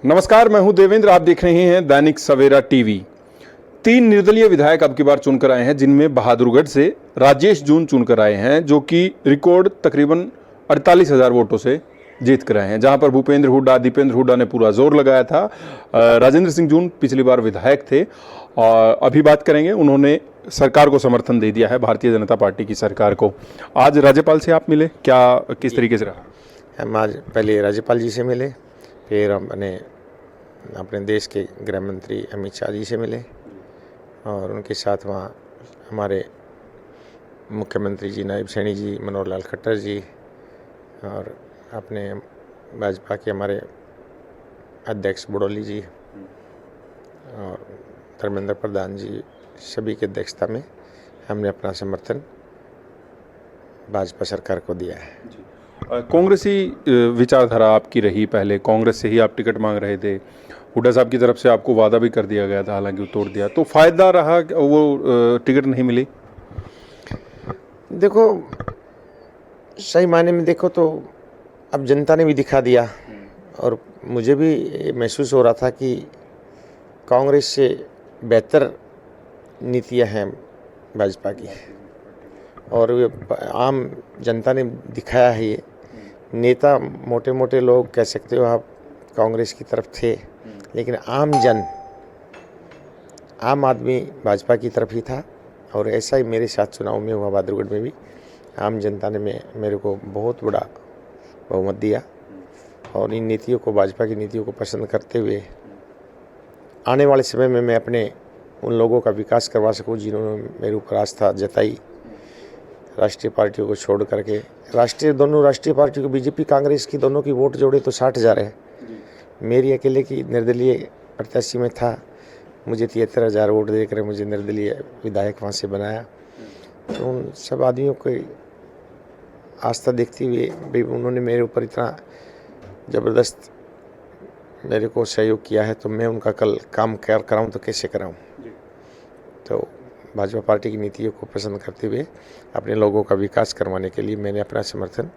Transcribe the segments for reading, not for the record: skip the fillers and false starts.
नमस्कार, मैं हूं देवेंद्र। आप देख रहे हैं दैनिक सवेरा टीवी। 3 निर्दलीय विधायक अब की बार चुनकर आए हैं, जिनमें बहादुरगढ़ से राजेश जून चुनकर आए हैं, जो कि रिकॉर्ड तकरीबन 48,000 वोटों से जीत कर आए हैं। जहां पर भूपेंद्र हुड्डा, दीपेंद्र हुड्डा ने पूरा जोर लगाया था। राजेंद्र सिंह जून पिछली बार विधायक थे और अभी बात करेंगे, उन्होंने सरकार को समर्थन दे दिया है, भारतीय जनता पार्टी की सरकार को। आज राज्यपाल से आप मिले, क्या किस तरीके से रहा? हम आज पहले राज्यपाल जी से मिले, फिर हमने अपने देश के गृह मंत्री अमित शाह जी से मिले और उनके साथ वहाँ हमारे मुख्यमंत्री जी नायब सैनी जी, मनोहर लाल खट्टर जी और अपने भाजपा के हमारे अध्यक्ष बड़ौली जी और धर्मेंद्र प्रधान जी, सभी की अध्यक्षता में हमने अपना समर्थन भाजपा सरकार को दिया है। कांग्रेसी विचारधारा आपकी रही, पहले कांग्रेस से ही आप टिकट मांग रहे थे। हुड्डा साहब की तरफ से आपको वादा भी कर दिया गया था, हालांकि वो तोड़ दिया, तो फायदा रहा वो टिकट नहीं मिली? देखो, सही मायने में देखो तो अब जनता ने भी दिखा दिया और मुझे भी महसूस हो रहा था कि कांग्रेस से बेहतर नीतियां हैं भाजपा की और ये आम जनता ने दिखाया है। ये नेता मोटे मोटे लोग कह सकते हो आप कांग्रेस की तरफ थे, लेकिन आम आदमी भाजपा की तरफ ही था और ऐसा ही मेरे साथ चुनाव में हुआ। बहादुरगढ़ में भी आम जनता ने मेरे को बहुत बड़ा बहुमत दिया और इन नीतियों को, भाजपा की नीतियों को पसंद करते हुए आने वाले समय में मैं अपने उन लोगों का विकास करवा सकूं जिन्होंने मेरे ऊपर आस्था जताई। राष्ट्रीय पार्टियों को छोड़ करके दोनों राष्ट्रीय पार्टियों को, बीजेपी कांग्रेस की दोनों की वोट जोड़े तो 60,000 है। मेरी अकेले की निर्दलीय प्रत्याशी में था, मुझे 73,000 वोट देकर मुझे निर्दलीय विधायक वहाँ से बनाया। तो उन सब आदमियों को आस्था देखते हुए भी उन्होंने मेरे ऊपर इतना ज़बरदस्त मेरे को सहयोग किया है, तो मैं उनका कल काम कराऊँ तो कैसे कराऊँ। तो भाजपा पार्टी की नीतियों को पसंद करते हुए अपने लोगों का विकास करवाने के लिए मैंने अपना समर्थन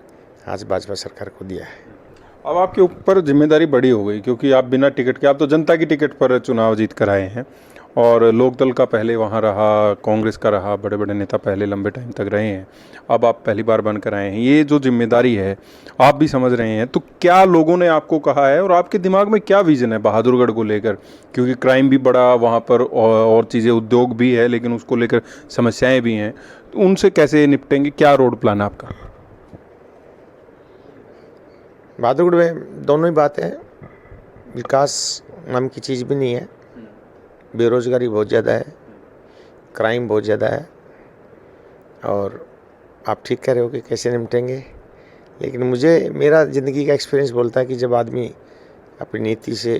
आज भाजपा सरकार को दिया है। अब आपके ऊपर जिम्मेदारी बड़ी हो गई, क्योंकि आप बिना टिकट के, आप तो जनता की टिकट पर चुनाव जीत कर आए हैं और लोकदल का पहले वहाँ रहा, कांग्रेस का रहा, बड़े बड़े नेता पहले लंबे टाइम तक रहे हैं। अब आप पहली बार बनकर आए हैं, ये जो जिम्मेदारी है आप भी समझ रहे हैं, तो क्या लोगों ने आपको कहा है और आपके दिमाग में क्या विजन है बहादुरगढ़ को लेकर? क्योंकि क्राइम भी बड़ा वहाँ पर और चीज़ें, उद्योग भी है, लेकिन उसको लेकर समस्याएँ भी हैं, तो उनसे कैसे निपटेंगे? क्या रोड प्लान है आपका? बहादुरगढ़ में दोनों ही बातें हैं। विकास नाम की चीज़ भी नहीं है, बेरोज़गारी बहुत ज़्यादा है, क्राइम बहुत ज़्यादा है और आप ठीक कह रहे हो कि कैसे निपटेंगे, लेकिन मेरा ज़िंदगी का एक्सपीरियंस बोलता है कि जब आदमी अपनी नीति से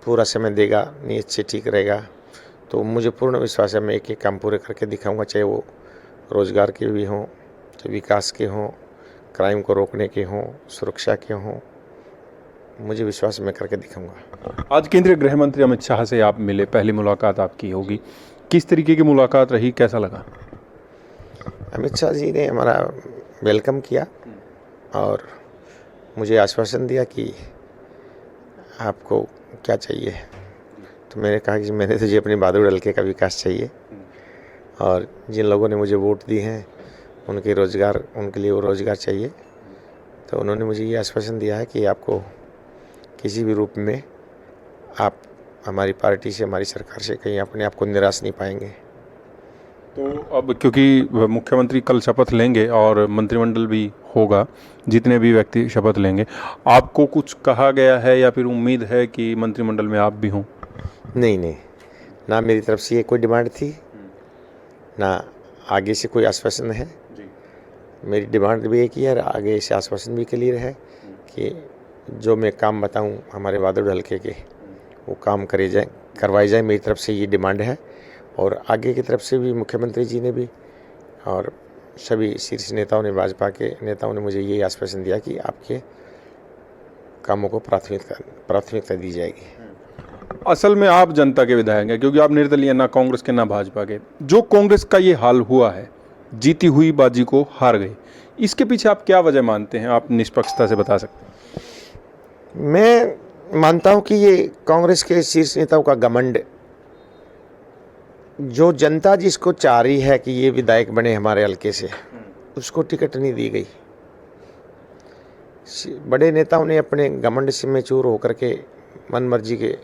पूरा समय देगा, नीयत से ठीक रहेगा, तो मुझे पूर्ण विश्वास है मैं एक काम पूरे करके दिखाऊंगा, चाहे वो रोज़गार के भी हों, चाहे विकास के हों, क्राइम को रोकने के हों, सुरक्षा के हों, मुझे विश्वास मैं करके दिखाऊंगा। आज केंद्रीय गृह मंत्री अमित शाह से आप मिले, पहली मुलाकात आपकी होगी, किस तरीके की मुलाकात रही, कैसा लगा? अमित शाह जी ने हमारा वेलकम किया और मुझे आश्वासन दिया कि आपको क्या चाहिए। तो मैंने कहा कि मैंने तो जी अपने बहादुरगढ़ हल्के का विकास चाहिए और जिन लोगों ने मुझे वोट दी हैं उनके लिए वो रोज़गार चाहिए। तो उन्होंने मुझे ये आश्वासन दिया है कि आपको किसी भी रूप में आप हमारी पार्टी से, हमारी सरकार से कहीं अपने आप को निराश नहीं पाएंगे। तो अब क्योंकि मुख्यमंत्री कल शपथ लेंगे और मंत्रिमंडल भी होगा, जितने भी व्यक्ति शपथ लेंगे, आपको कुछ कहा गया है या फिर उम्मीद है कि मंत्रिमंडल में आप भी हों? नहीं, ना मेरी तरफ से ये कोई डिमांड थी, ना आगे से कोई आश्वासन है। मेरी डिमांड भी है कि यार आगे से आश्वासन भी क्लियर है कि जो मैं काम बताऊं हमारे बहादुरगढ़ हल्के के, वो काम करवाए जाए। मेरी तरफ से ये डिमांड है और आगे की तरफ से भी मुख्यमंत्री जी ने भी और सभी शीर्ष नेताओं ने, भाजपा के नेताओं ने मुझे यही आश्वासन दिया कि आपके कामों को प्राथमिकता दी जाएगी। असल में आप जनता के विधायक हैं, क्योंकि आप निर्दलीय, ना कांग्रेस के ना भाजपा के। जो कांग्रेस का ये हाल हुआ है, जीती हुई बाजी को हार गई, इसके पीछे आप क्या वजह मानते हैं? आप निष्पक्षता से बता सकते हैं। मैं मानता हूं कि ये कांग्रेस के शीर्ष नेताओं का घमंड, जो जनता जिसको चाह रही है कि ये विधायक बने हमारे हल्के से, उसको टिकट नहीं दी गई। बड़े नेताओं ने अपने घमंड से में चूर होकर के मन मर्जी के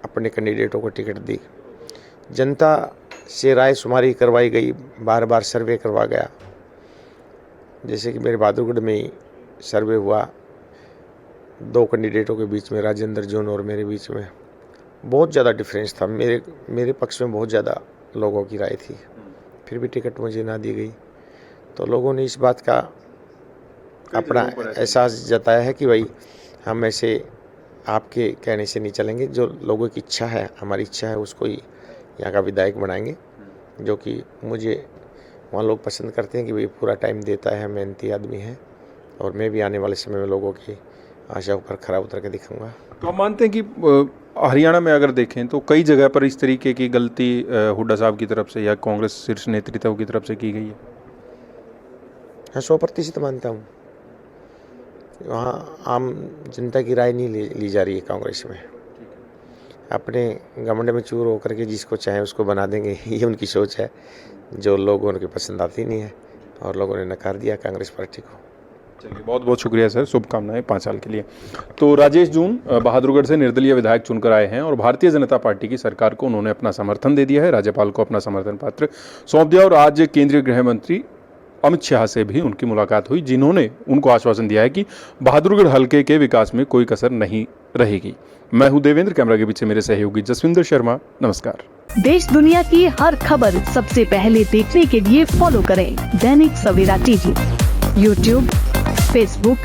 अपने कैंडिडेटों को टिकट दी। जनता से राय शुमारी करवाई गई, बार बार सर्वे करवा गया। जैसे कि मेरे बहादुरगढ़ में ही सर्वे हुआ, 2 कैंडिडेटों के बीच में, राजेंद्र जून और मेरे बीच में बहुत ज़्यादा डिफरेंस था। मेरे पक्ष में बहुत ज़्यादा लोगों की राय थी, फिर भी टिकट मुझे ना दी गई। तो लोगों ने इस बात का अपना एहसास जताया है कि भाई हम ऐसे आपके कहने से नहीं चलेंगे, जो लोगों की इच्छा है, हमारी इच्छा है, उसको ही यहाँ का विधायक बनाएंगे। जो कि मुझे वहाँ लोग पसंद करते हैं कि भाई पूरा टाइम देता है, मेहनती आदमी है, और मैं भी आने वाले समय में लोगों की आशाओं पर खरा उतर के दिखाऊंगा। तो हम मानते हैं कि हरियाणा में अगर देखें तो कई जगह पर इस तरीके की गलती हुड्डा साहब की तरफ से या कांग्रेस शीर्ष नेतृत्व की तरफ से की गई है। हाँ, 100% मानता हूँ। वहाँ आम जनता की राय नहीं ली जा रही है कांग्रेस में। अपने घमंड में चूर होकर के जिसको चाहे उसको बना देंगे, ये उनकी सोच है, जो लोगों के पसंद आती नहीं है, और लोगों ने नकार दिया कांग्रेस पार्टी को। चलिए, बहुत बहुत शुक्रिया सर, शुभकामनाएं 5 साल के लिए। तो राजेश जून बहादुरगढ़ से निर्दलीय विधायक चुनकर आए हैं और भारतीय जनता पार्टी की सरकार को उन्होंने अपना समर्थन दे दिया है, राज्यपाल को अपना समर्थन पत्र सौंप दिया, और आज केंद्रीय गृह मंत्री अमित शाह से भी उनकी मुलाकात हुई, जिन्होंने उनको आश्वासन दिया है कि बहादुरगढ़ हल्के के विकास में कोई कसर नहीं रहेगी। मैं हूं देवेंद्र, कैमरा के पीछे मेरे सहयोगी जसविंदर शर्मा। नमस्कार। देश दुनिया की हर खबर सबसे पहले देखने के लिए फॉलो करें Dainik Savera TV, YouTube, Facebook,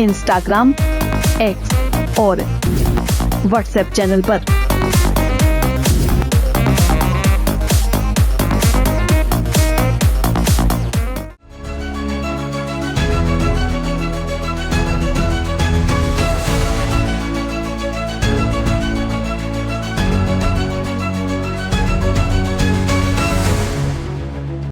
Instagram, X और व्हाट्सएप चैनल पर।